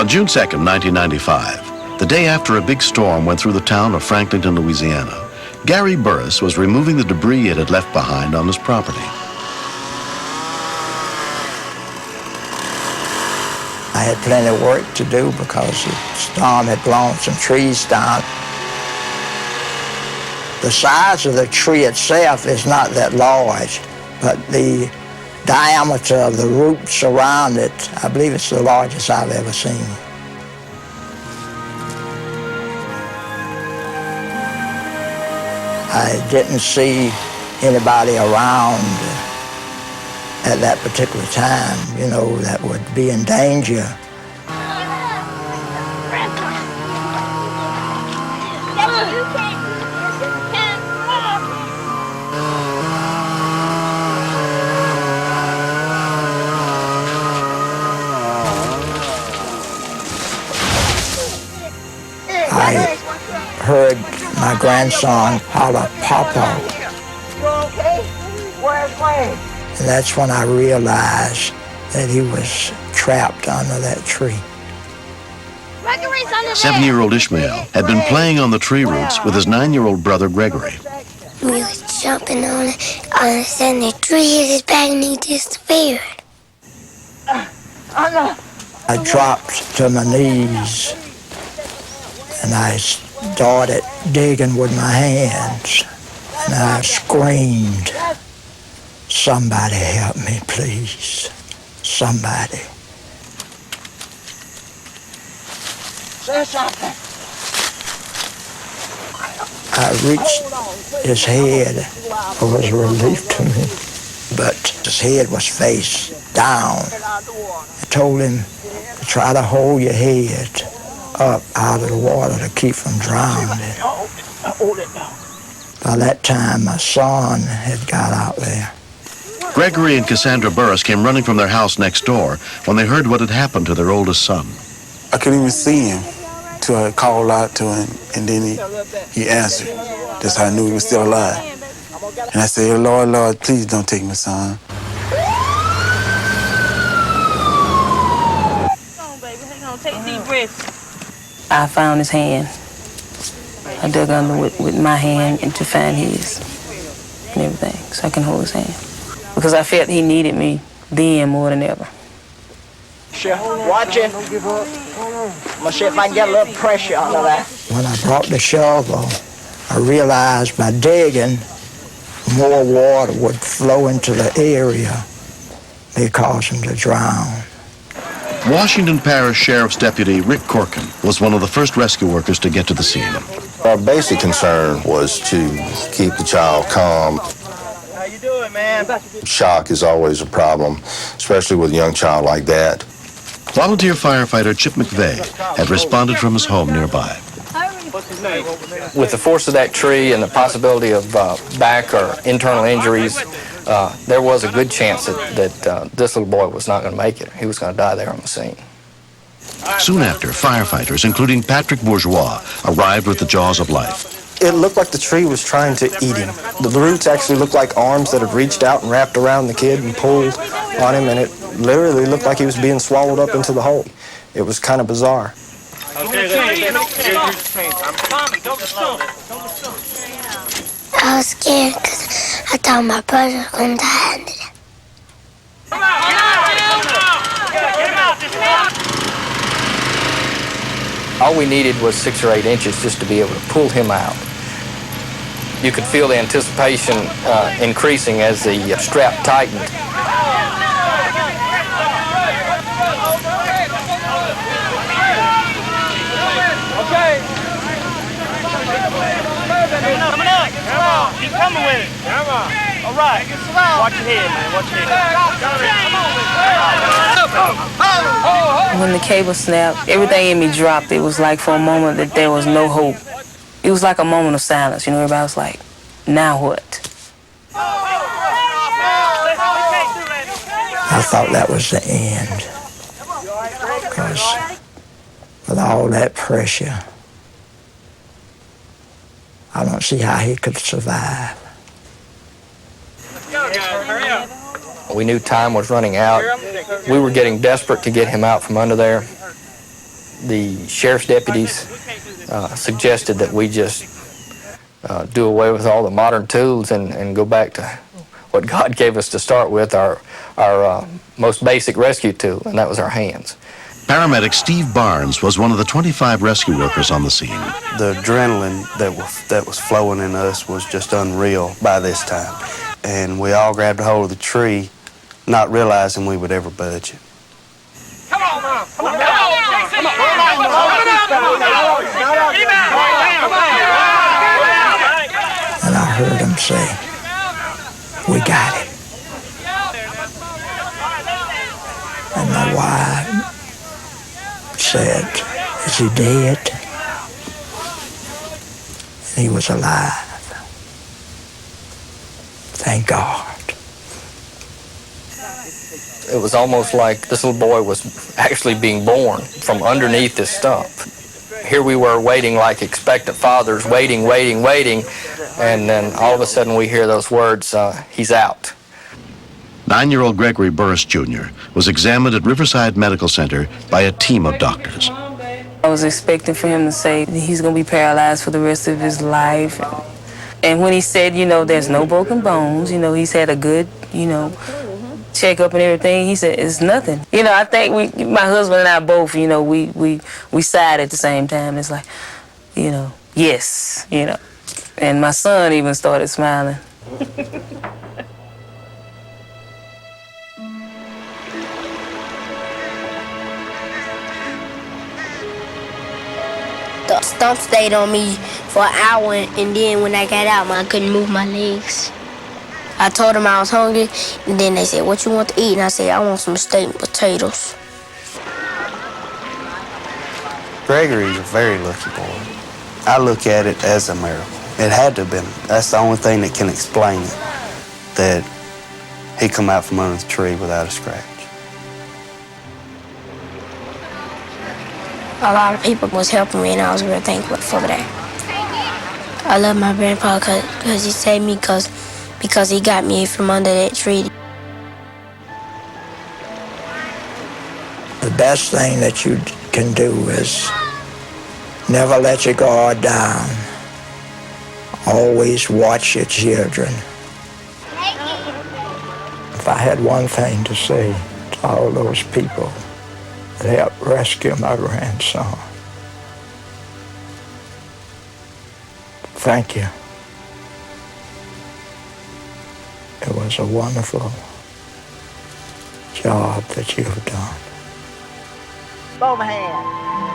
On June 2nd, 1995, the day after a big storm went through the town of Franklinton, Louisiana, Gary Burris was removing the debris it had left behind on his property. I had plenty of work to do because the storm had blown some trees down. The size of the tree itself is not that large, but the diameter of the roots around it, I believe it's the largest I've ever seen. I didn't see anybody around at that particular time, you know, that would be in danger. I heard my grandson holler, "Papa." You okay? Where's Wayne? And that's when I realized that he was trapped under that tree. 7-year-old Ishmael had been playing on the tree roots with his 9-year-old brother Gregory. We was jumping on it. All of a sudden the tree hit his back and he disappeared. I dropped to my knees and I started digging with my hands. And I screamed, "Somebody help me, please. Somebody." Say something. I reached his head. It was a relief to me. But his head was face down. I told him to try to hold your head up out of the water to keep from drowning. By that time, my son had got out there. Gregory and Cassandra Burris came running from their house next door when they heard what had happened to their oldest son. I couldn't even see him till I called out to him, and then he answered. That's how I knew he was still alive. And I said, "Lord, Lord, please don't take my son." Come on, baby. Hang on. Take a deep breath. I found his hand. I dug under with my hand and to find his and everything, so I can hold his hand. Because I felt he needed me then more than ever. Watch it. I'm gonna see if I can get a little pressure under that. When I brought the shovel, I realized by digging, more water would flow into the area, may cause him to drown. Washington Parish Sheriff's Deputy Rick Corkin was one of the first rescue workers to get to the scene. Our basic concern was to keep the child calm. How you doing, man? Shock is always a problem, especially with a young child like that. Volunteer firefighter Chip McVeigh had responded from his home nearby. With the force of that tree and the possibility of back or internal injuries, there was a good chance that this little boy was not going to make it. He was going to die there on the scene. Soon after, firefighters, including Patrick Bourgeois, arrived with the jaws of life. It looked like the tree was trying to eat him. The roots actually looked like arms that had reached out and wrapped around the kid and pulled on him, and it literally looked like he was being swallowed up into the hole. It was kind of bizarre. I was scared because I thought my brother was going to die under that. All we needed was 6 or 8 inches just to be able to pull him out. You could feel the anticipation increasing as the strap tightened. Keep coming with it. Come on. All right. Watch your head, man. Watch your head. When the cable snapped, everything in me dropped. It was like for a moment that there was no hope. It was like a moment of silence. You know, everybody was like, now what? I thought that was the end. Because with all that pressure, I don't see how he could survive. We knew time was running out. We were getting desperate to get him out from under there. the sheriff's deputies suggested that we just do away with all the modern tools and go back to what God gave us to start with, our most basic rescue tool, and that was our hands. Paramedic Steve Barnes was one of the 25 rescue workers on the scene. The adrenaline that was flowing in us was just unreal by this time. And we all grabbed a hold of the tree, not realizing we would ever budge it. Come on, Mom. Come on. And I heard him say, "We got it." And my wife said, "Is he dead?" And he was alive. Thank God. It was almost like this little boy was actually being born from underneath this stump. Here we were waiting like expectant fathers, waiting, and then all of a sudden we hear those words, "He's out." 9-year-old Gregory Burris Jr. was examined at Riverside Medical Center by a team of doctors. I was expecting for him to say he's going to be paralyzed for the rest of his life. And when he said, there's no broken bones, he's had a good, checkup and everything, he said, it's nothing. I think my husband and I both, we sighed at the same time. It's like, yes, And my son even started smiling. The stump stayed on me for an hour, and then when I got out, I couldn't move my legs. I told them I was hungry, and then they said, "What you want to eat?" And I said, "I want some steak and potatoes." Gregory's a very lucky boy. I look at it as a miracle. It had to have been. That's the only thing that can explain it, that he come out from under the tree without a scratch. A lot of people was helping me, and I was real thankful for that. I love my grandpa because he saved me because he got me from under that tree. The best thing that you can do is never let your guard down. Always watch your children. If I had one thing to say to all those people that helped rescue my grandson, thank you. It was a wonderful job that you've done. Both hands.